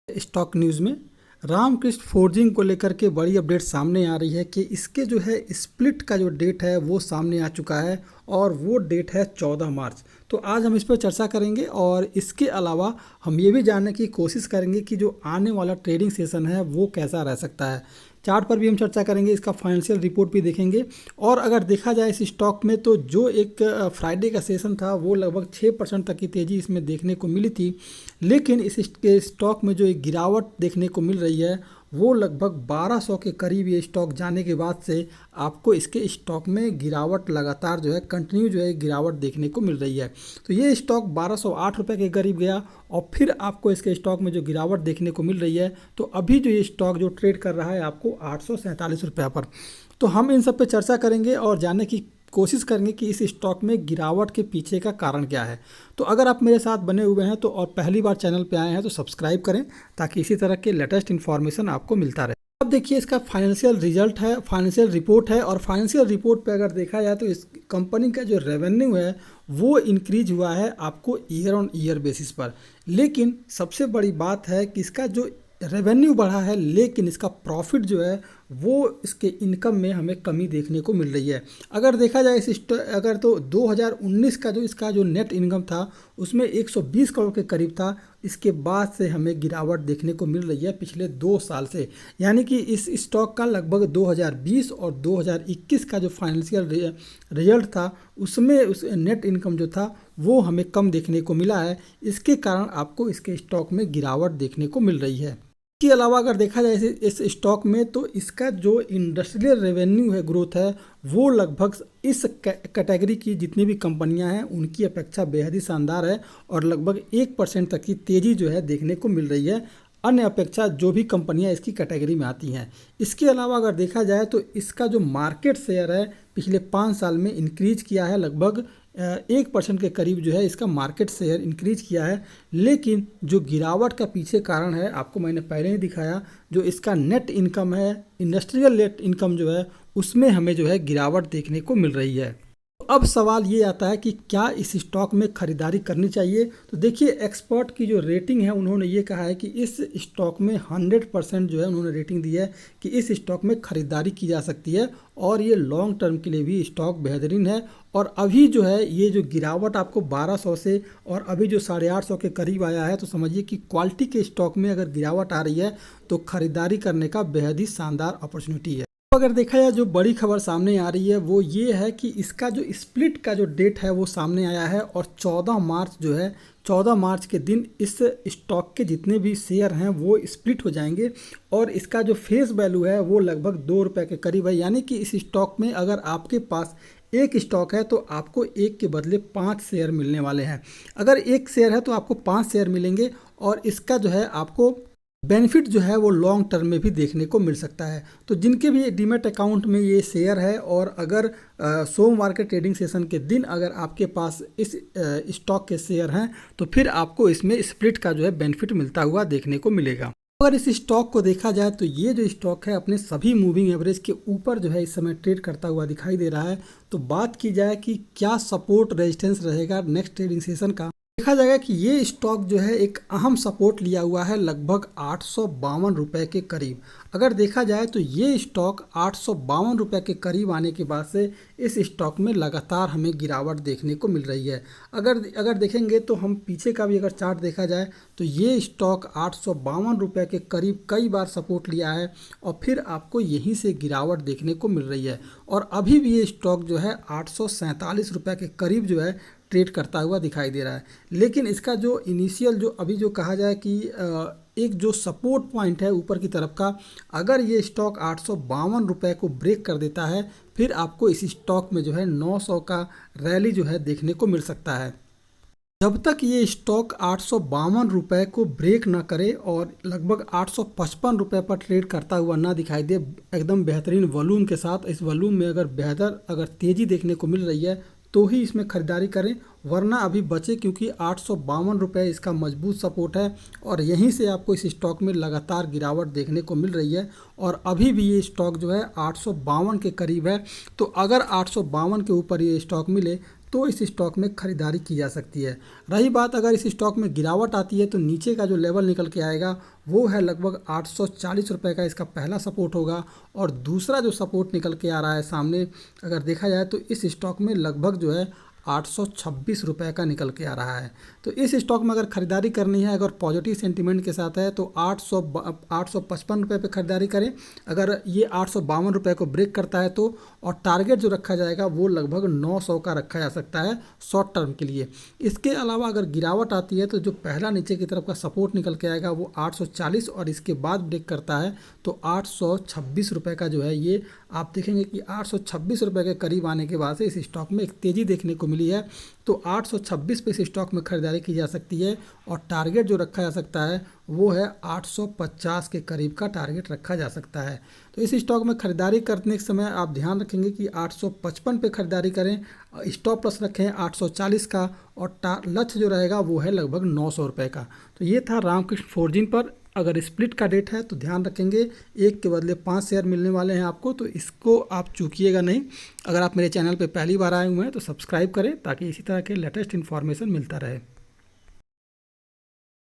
Stock news में Ramakrishna forging को लेकर के बड़ी अपडेट सामने आ रही है कि इसके जो है स्प्लिट का जो डेट है वो सामने आ चुका है और वो डेट है 14 मार्च। तो आज हम इस पर चर्चा करेंगे और इसके अलावा हम ये भी जानने की कोशिश करेंगे कि जो आने वाला ट्रेडिंग सेशन है वो कैसा रह सकता है। चार्ट पर भी हम चर्चा करेंगे, इसका फाइनेंशियल रिपोर्ट भी देखेंगे। और अगर देखा जाए इस स्टॉक में तो जो एक फ्राइडे का सेशन था वो लगभग 6% तक की तेज़ी इसमें देखने को मिली थी, लेकिन इस स्टॉक में जो एक गिरावट देखने को मिल रही है वो लगभग 1200 के करीब ये स्टॉक जाने के बाद से आपको इसके स्टॉक में गिरावट लगातार जो है कंटिन्यू जो है गिरावट देखने को मिल रही है। तो ये स्टॉक 1208 रुपये के करीब गया और फिर आपको इसके स्टॉक में जो गिरावट देखने को मिल रही है, तो अभी जो ये स्टॉक जो ट्रेड कर रहा है आपको 847 रुपये पर। तो हम इन सब पे चर्चा करेंगे और जानने की कोशिश करेंगे कि इस स्टॉक में गिरावट के पीछे का कारण क्या है। तो अगर आप मेरे साथ बने हुए हैं तो और पहली बार चैनल पे आए हैं तो सब्सक्राइब करें ताकि इसी तरह के लेटेस्ट इन्फॉर्मेशन आपको मिलता रहे। अब देखिए इसका फाइनेंशियल रिजल्ट है, फाइनेंशियल रिपोर्ट है और फाइनेंशियल रिपोर्ट पे अगर देखा जाए तो इस कंपनी का जो रेवेन्यू है वो इंक्रीज हुआ है आपको ईयर ऑन ईयर बेसिस पर। लेकिन सबसे बड़ी बात है कि इसका जो रेवेन्यू बढ़ा है लेकिन इसका प्रॉफिट जो है वो इसके इनकम में हमें कमी देखने को मिल रही है। अगर देखा जाए अगर तो 2019 का जो इसका जो नेट इनकम था उसमें 120 करोड़ के करीब था, इसके बाद से हमें गिरावट देखने को मिल रही है पिछले 2 साल से। यानी कि इस स्टॉक का लगभग 2020 और 2021 का जो फाइनेंशियल रिजल्ट था उसमें उस नेट इनकम जो था वो हमें कम देखने को मिला है। इसके कारण आपको इसके स्टॉक में गिरावट देखने को मिल रही है। इसके अलावा अगर देखा जाए इस स्टॉक में तो इसका जो इंडस्ट्रियल रेवेन्यू है ग्रोथ है वो लगभग इस कैटेगरी की जितनी भी कंपनियां हैं उनकी अपेक्षा बेहद ही शानदार है और लगभग 1% तक की तेज़ी जो है देखने को मिल रही है अन्य अपेक्षा जो भी कंपनियां इसकी कैटेगरी में आती हैं। इसके अलावा अगर देखा जाए तो इसका जो मार्केट शेयर है पिछले 5 साल में इंक्रीज किया है, लगभग 1% के करीब जो है इसका मार्केट शेयर इंक्रीज किया है। लेकिन जो गिरावट का पीछे कारण है आपको मैंने पहले ही दिखाया, जो इसका नेट इनकम है, इंडस्ट्रियल नेट इनकम जो है उसमें हमें जो है गिरावट देखने को मिल रही है। अब सवाल ये आता है कि क्या इस स्टॉक में खरीदारी करनी चाहिए। तो देखिए एक्सपर्ट की जो रेटिंग है उन्होंने ये कहा है कि इस स्टॉक में 100% जो है उन्होंने रेटिंग दी है कि इस स्टॉक में खरीदारी की जा सकती है और ये लॉन्ग टर्म के लिए भी स्टॉक बेहतरीन है। और अभी जो है ये जो गिरावट आपको 1200 से और अभी जो 850 के करीब आया है, तो समझिए कि क्वालिटी के स्टॉक में अगर गिरावट आ रही है तो खरीदारी करने का बेहद ही शानदार अपॉर्चुनिटी है। अगर देखा जाए जो बड़ी खबर सामने आ रही है वो ये है कि इसका जो स्प्लिट का जो डेट है वो सामने आया है और 14 मार्च जो है 14 मार्च के दिन इस स्टॉक के जितने भी शेयर हैं वो स्प्लिट हो जाएंगे और इसका जो फेस वैल्यू है वो लगभग 2 रुपये के करीब है। यानी कि इस स्टॉक में अगर आपके पास एक स्टॉक है तो आपको एक के बदले 5 शेयर मिलने वाले हैं। अगर एक शेयर है तो आपको 5 शेयर मिलेंगे और इसका जो है आपको बेनिफिट जो है वो लॉन्ग टर्म में भी देखने को मिल सकता है। तो जिनके भी डीमैट अकाउंट में ये शेयर है और अगर सोमवार के ट्रेडिंग सेशन के दिन अगर आपके पास इस स्टॉक के शेयर हैं तो फिर आपको इसमें स्प्लिट का जो है बेनिफिट मिलता हुआ देखने को मिलेगा। अगर इस स्टॉक को देखा जाए तो ये जो स्टॉक है अपने सभी मूविंग एवरेज के ऊपर जो है इस समय ट्रेड करता हुआ दिखाई दे रहा है। तो बात की जाए कि क्या सपोर्ट रेजिस्टेंस रहेगा नेक्स्ट ट्रेडिंग सेशन का, देखा जाएगा कि ये स्टॉक जो है एक अहम सपोर्ट लिया हुआ है लगभग 852 रुपये के करीब। अगर देखा जाए तो ये स्टॉक 852 रुपये के करीब आने के बाद से इस स्टॉक में लगातार हमें गिरावट देखने को मिल रही है। अगर देखेंगे तो हम पीछे का भी अगर चार्ट देखा जाए तो ये स्टॉक 852 रुपये के करीब कई बार सपोर्ट लिया है और फिर आपको यहीं से गिरावट देखने को मिल रही है और अभी भी ये स्टॉक जो है 847 रुपये के करीब जो है ट्रेड करता हुआ दिखाई दे रहा है। लेकिन इसका जो इनिशियल जो अभी जो कहा जाए कि एक जो सपोर्ट पॉइंट है ऊपर की तरफ का, अगर ये स्टॉक 852 रुपये को ब्रेक कर देता है फिर आपको इस स्टॉक में जो है 900 का रैली जो है देखने को मिल सकता है। जब तक ये स्टॉक 852 रुपये को ब्रेक ना करे और लगभग 855 रुपये पर ट्रेड करता हुआ ना दिखाई दे एकदम बेहतरीन वॉल्यूम के साथ, इस वॉल्यूम में अगर तेज़ी देखने को मिल रही है तो ही इसमें खरीदारी करें, वरना अभी बचे क्योंकि 852 रुपये इसका मजबूत सपोर्ट है और यहीं से आपको इस स्टॉक में लगातार गिरावट देखने को मिल रही है और अभी भी ये स्टॉक जो है 852 के करीब है। तो अगर 852 के ऊपर ये स्टॉक मिले तो इस स्टॉक में खरीदारी की जा सकती है। रही बात अगर इस स्टॉक में गिरावट आती है तो नीचे का जो लेवल निकल के आएगा वो है लगभग 840 रुपये का, इसका पहला सपोर्ट होगा। और दूसरा जो सपोर्ट निकल के आ रहा है सामने अगर देखा जाए तो इस स्टॉक में लगभग जो है 826 रुपये का निकल के आ रहा है। तो इस स्टॉक में अगर खरीदारी करनी है, अगर पॉजिटिव सेंटीमेंट के साथ है तो 855 रुपये पे खरीदारी करें। अगर ये 852 रुपये को ब्रेक करता है तो, और टारगेट जो रखा जाएगा वो लगभग 900 का रखा जा सकता है शॉर्ट टर्म के लिए। इसके अलावा अगर गिरावट आती है तो जो पहला नीचे की तरफ का सपोर्ट निकल के आएगा वो 840 और इसके बाद ब्रेक करता है तो 826 रुपये का जो है ये आप देखेंगे कि 826 रुपये के करीब आने के बाद से इस स्टॉक में एक तेज़ी देखने को मिली है। तो 826 पे इस स्टॉक में खरीदारी की जा सकती है और टारगेट जो रखा जा सकता है वो है 850 के करीब का टारगेट रखा जा सकता है। तो इस स्टॉक में खरीदारी करने के समय आप ध्यान रखेंगे कि 855 पे खरीदारी करें, स्टॉप लॉस रखें 840 का और लक्ष्य जो रहेगा वो है लगभग 900 रुपये का। तो ये था रामकृष्ण फोर्जिंग पर। अगर स्प्लिट का डेट है तो ध्यान रखेंगे एक के बदले 5 शेयर मिलने वाले हैं आपको, तो इसको आप चूकिएगा नहीं। अगर आप मेरे चैनल पे पहली बार आए हुए हैं तो सब्सक्राइब करें ताकि इसी तरह के लेटेस्ट इन्फॉर्मेशन मिलता रहे।